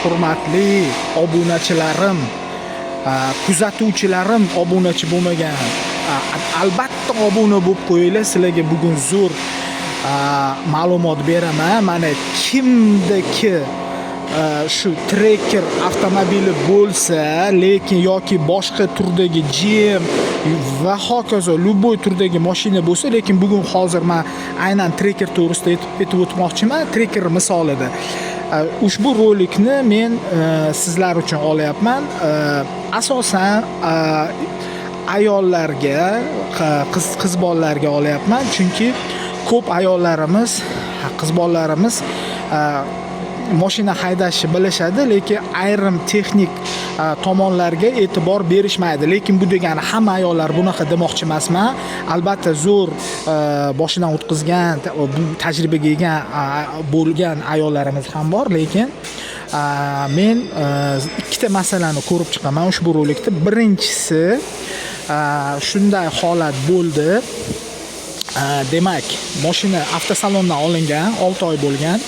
hurmatli obunachilarim, kuzatuvchilarim, obunachi bo'lmagan albatta obuna bo'lib qo'yinglar. Sizlarga bugun zo'r ma'lumot beraman. Mana kimdaki shu trekker avtomobili bo'lsa, lekin yoki boshqa turdagi GM va hokazo любой turdagi mashina bo'lsa, lekin bugun hozir men aynan trekker to'g'risida aytib o'tmoqchiman. Trekker misolida ushbu rolikni men sizlar uchun olyapman. Asosan ayollarga, qiz bolalarga olyapman, chunki ko'p ayollarimiz, qiz bolalarimiz mashina haydashni bilishadi, lekin ayrim texnik tomonlarga e'tibor berishmaydi. Lekin bu degani hamma ayollar bunaqa demoqchi emasman. Albatta zo'r boshidan o'tkazgan, bu tajribaga ega bo'lgan ayollarimiz ham bor, lekin men ikkita masalani ko'rib chiqaman ushbu rolikda. Birinchisi, shunday holat bo'ldi. Demak, mashina avtosalondan olingan, 6 oy bo'lgan.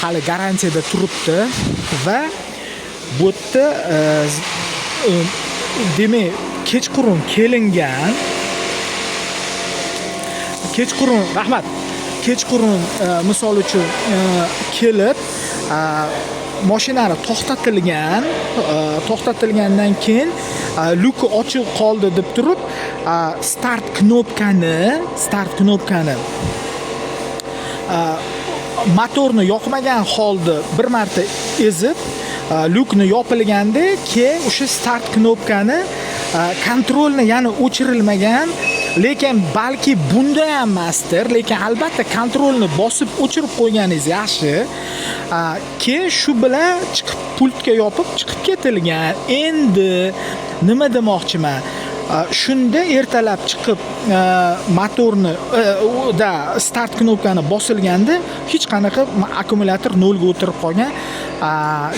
Hali garantiyada turibdi va bu yerda demak kechqurun kelingan, rahmat, kechqurun misol uchun kelib mashinani to'xtatilgandan keyin luki ochiq qoldi deb turib start knopkani motorni yoqmagan holda bir marta ezib lukni yopilganda keyin o'sha start knopkani kontrolni yana o'chirilmagan, lekin balki bunda ham emasdir, lekin albatta kontrolni bosib o'chirib qo'yganingiz yaxshi. Keyin shu bilan chiqib pultga yopib chiqib ketilgan. Endi nima demoqchiman? Shunda ertalab chiqib motorni start knopkani bosilganda hech qanaqa akkumulyator nolga o'tirib qolgan,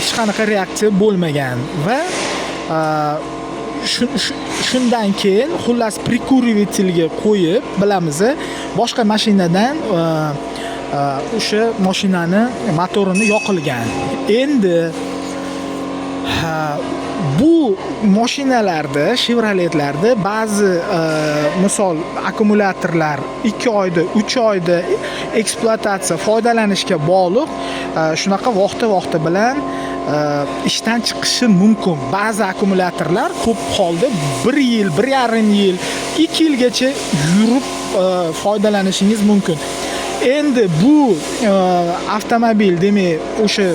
hech qanaqa reaksiya bo'lmagan va shundan keyin xullas prikurivetelga qo'yib, bilamiz, boshqa mashinadan o'sha mashinani motorini yoqilgan. Endi bu mashinalarda, Chevroletlarda ba'zi misol akkumulyatorlar 2 oyda, 3 oyda ekspluatatsiya, foydalanishga bog'liq shunaqa vaqti bilan ishdan chiqishi mumkin. Ba'zi akkumulyatorlar ko'p holda 1 yil, 1,5 yil, 2 yilgacha yurib foydalanishingiz mumkin. Endi bu avtomobil demak o'sha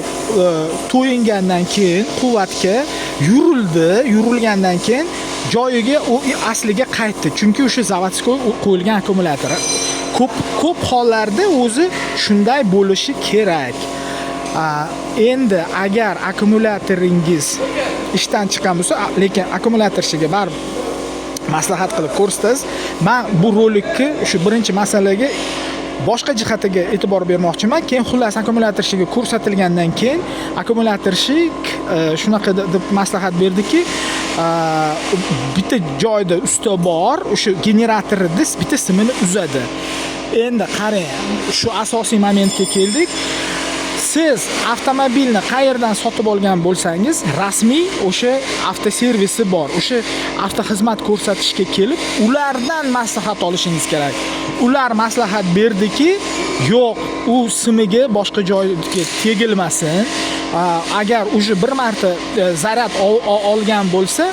to'yingandan keyin quvvatga yurilgandan keyin joyiga u asliga qaytdi. Chunki o'sha zavodskiy qo'yilgan akkumulyator. Ko'p hollarda o'zi shunday bo'lishi kerak. Endi agar akkumulyatoringiz ishdan chiqqan bo'lsa, lekin akkumulyatorchiga baribir maslahat qilib ko'rsatasiz. Men bu rolikni shu birinchi masalaga boshqa jihatiga e'tibor bermoqchiman. Keyin xullas akkumulyatorchiga ko'rsatilgandan keyin akkumulyatorchi shunaqa deb maslahat berdiki, bitta joyda usta bor, o'sha generatorni bitta simini uzadi. Endi qarang, shu asosiy momentga keldik. Siz avtomobilni qayerdan sotib olgan bo'lsangiz, rasmiy o'sha avtoservisi bor. O'sha avtoxizmat ko'rsatishga kelib, ulardan maslahat olishingiz kerak. Ular maslahat berdiki, yo'q, u simiga boshqa joyga tegilmasin. Agar o'sha bir marta zaryad olgan bo'lsa,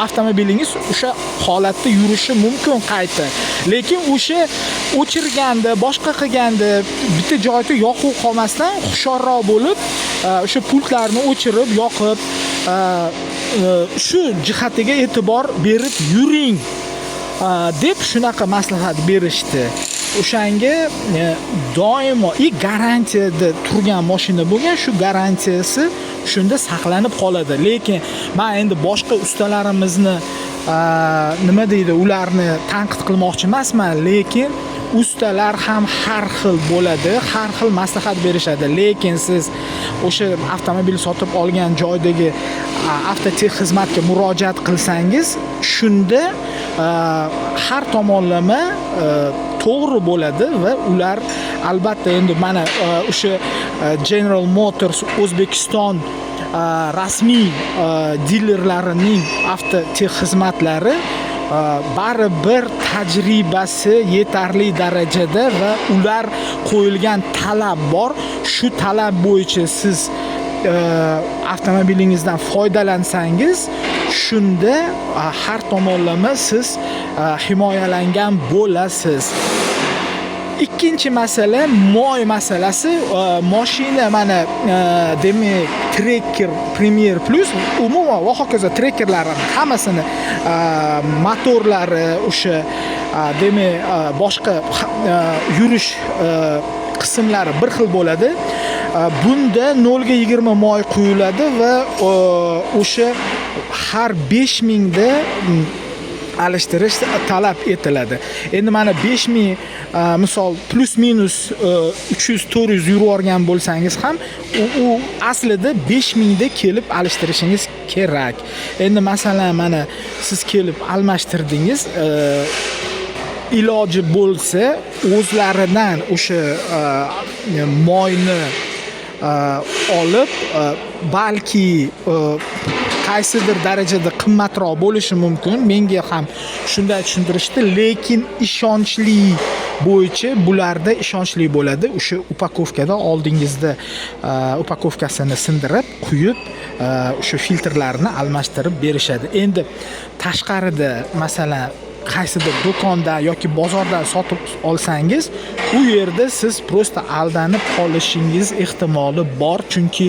avtomobilingiz o'sha holatda yurishi mumkin qayta. Lekin o'sha o'chirganda, boshqa qilganda bitta joyda yoquv qolmasdan hushyorroq bo'lib, o'sha pultlarni o'chirib, yoqib, shu jihatiga e'tibor berib yuring deb shunaqa maslahat berishdi. O'shanga doimo garantiyada turgan mashina bo'lgan, shu garantiyasi shunda saqlanib qoladi. Lekin men endi boshqa ustalarimizni nima deydi, ularni tanqid qilmoqchi emasman, lekin ustalar ham har xil bo'ladi, har xil maslahat berishadi. Lekin siz o'sha avtomobil sotib olgan joydagi avtotex xizmatga murojaat qilsangiz, shunda har tomonlama to'g'ri bo'ladi va ular albatta endi mana o'sha General Motors O'zbekiston rasmiy dilerlarining avtotexnik xizmatlari baribir tajribasi yetarli darajada va ular qo'yilgan talab bor. Shu talab bo'yicha siz avtomobilingizdan foydalansangiz, shunda har tomonlama siz himoyalangan bo'lasiz. Ikkinchi masala moy masalasi. Mashina mana demak Tracker Premier Plus umuman va hokazo trekkerlarning hammasini motorlari o'sha demak boshqa yurish qismlari bir xil bo'ladi. Bunda 0 ga 20 moy quyiladi va o'sha har 5000 da alishtirish talab etiladi. Endi mana 5000 misol plus minus 300-400 yurib bo'lsangiz ham u aslida 5000 da kelib alishtirishingiz kerak. Endi masalan mana siz kelib almashtirdingiz, iloji bo'lsa o'zlaridan o'sha moyni olib balki qaysidir darajada qimmatroq bo'lishi mumkin. Menga ham shunday tushuntirishdi, lekin ishonchli bo'yicha bularda ishonchli bo'ladi. O'sha upakovkada oldingizda upakovkasini sindirib, quyib, o'sha filtrlarni almashtirib berishadi. Endi tashqarida masalan qaysidir do'konda yoki bozordan sotib olsangiz, u yerda siz prosta aldanib qolishingiz ehtimoli bor, chunki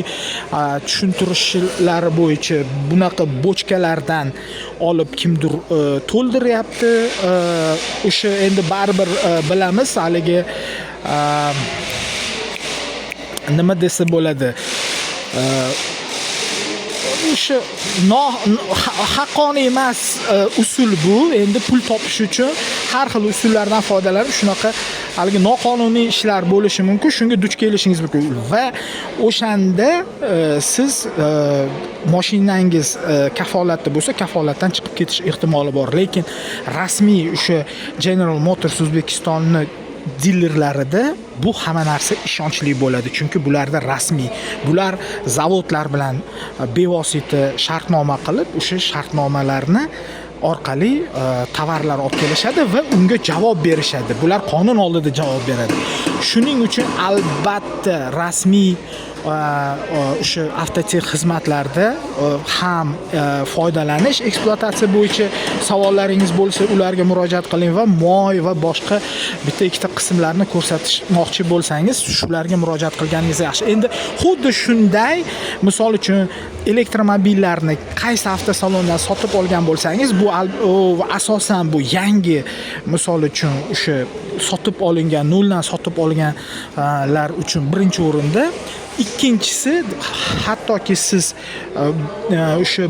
tushuntirishlari bo'yicha bunaqa bochkalardan olib kimdir to'ldiryapti. O'sha endi baribir bilamiz, haligi nima desa bo'ladi, o'sha haqqoniy emas usul bu. Endi pul topish uchun har xil usullardan foydalanib shunaqa haligi noqonuniy ishlar bo'lishi mumkin. Shunga duch kelishingiz mumkin va o'shanda siz mashinangiz kafolatda bo'lsa, kafolatdan chiqib ketish ehtimoli bor. Lekin rasmiy o'sha General Motors O'zbekistonni dilerlarida bu hamma narsa ishonchli bo'ladi, chunki bularda rasmiy, bular zavodlar bilan bevosita shartnoma qilib, o'sha shartnomalarni orqali tovarlar olib kelishadi va unga javob berishadi. Bular qonun oldida javob beradi. Shuning uchun albatta rasmiy o'sha avtotexnik xizmatlarda ham foydalanish, ekspluatatsiya bo'yicha savollaringiz bo'lsa, ularga murojaat qiling va moy va boshqa bitta ikkita qismlarni ko'rsatmoqchi bo'lsangiz, shularga murojaat qilganingiz yaxshi. Endi xuddi shunday, misol uchun elektromobillarni qaysi avtosalondan sotib olgan bo'lsangiz, bu asosan bu yangi, misol uchun o'sha sotib olingan, noldan sotib olganlar uchun birinchi o'rinda. Ikkinchisi, hattoki siz o'sha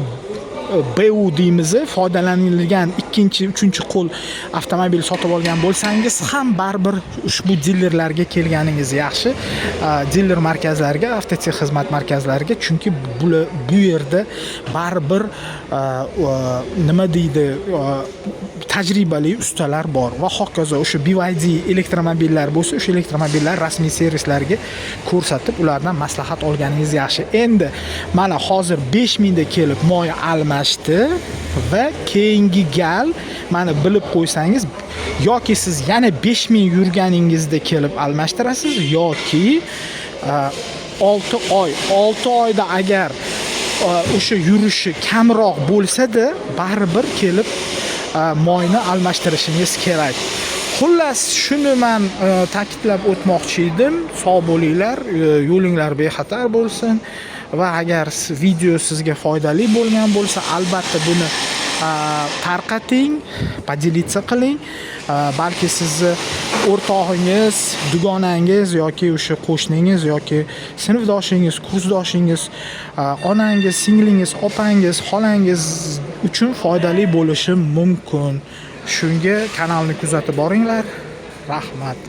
BU deymiz, foydalanilgan ikkinchi, uchinchi qo'l avtomobil sotib olgan bo'lsangiz ham baribir ushbu dilerlarga kelganingiz yaxshi. Diler markazlariga, avtotexnik xizmat markazlariga, chunki bu yerda baribir nima deydi, tajribali ustalar bor va hokazo. O'sha BYD elektromobillar bo'lsa, o'sha elektromobillar rasmiy servislarga ko'rsatib, ulardan maslahat olganingiz yaxshi. Endi mana hozir 5000 da kelib moy almashdi va keyingi gal mana bilib qo'ysangiz, yoki siz yana 5000 yurganingizda kelib almashtirasiz, yoki 6 oyda agar o'sha yurishi kamroq bo'lsa-da, baribir kelib moyni almashtirishingiz kerak. Xullas, shuni men ta'kidlab o'tmoqchi edim. Sog' bo'linglar, yo'linglar bexatar bo'lsin va agar video sizga foydali bo'lgan bo'lsa, albatta buni tarqating, podelitsa qiling. Balki sizni o'rtog'ingiz, dugonangiz yoki o'sha qo'shningiz yoki sinfdoshingiz, kursdoshingiz, onangiz, singlingiz, opangiz, xolangiz uchun foydali bo'lishi mumkin. Shunga kanalni kuzatib boringlar. Rahmat.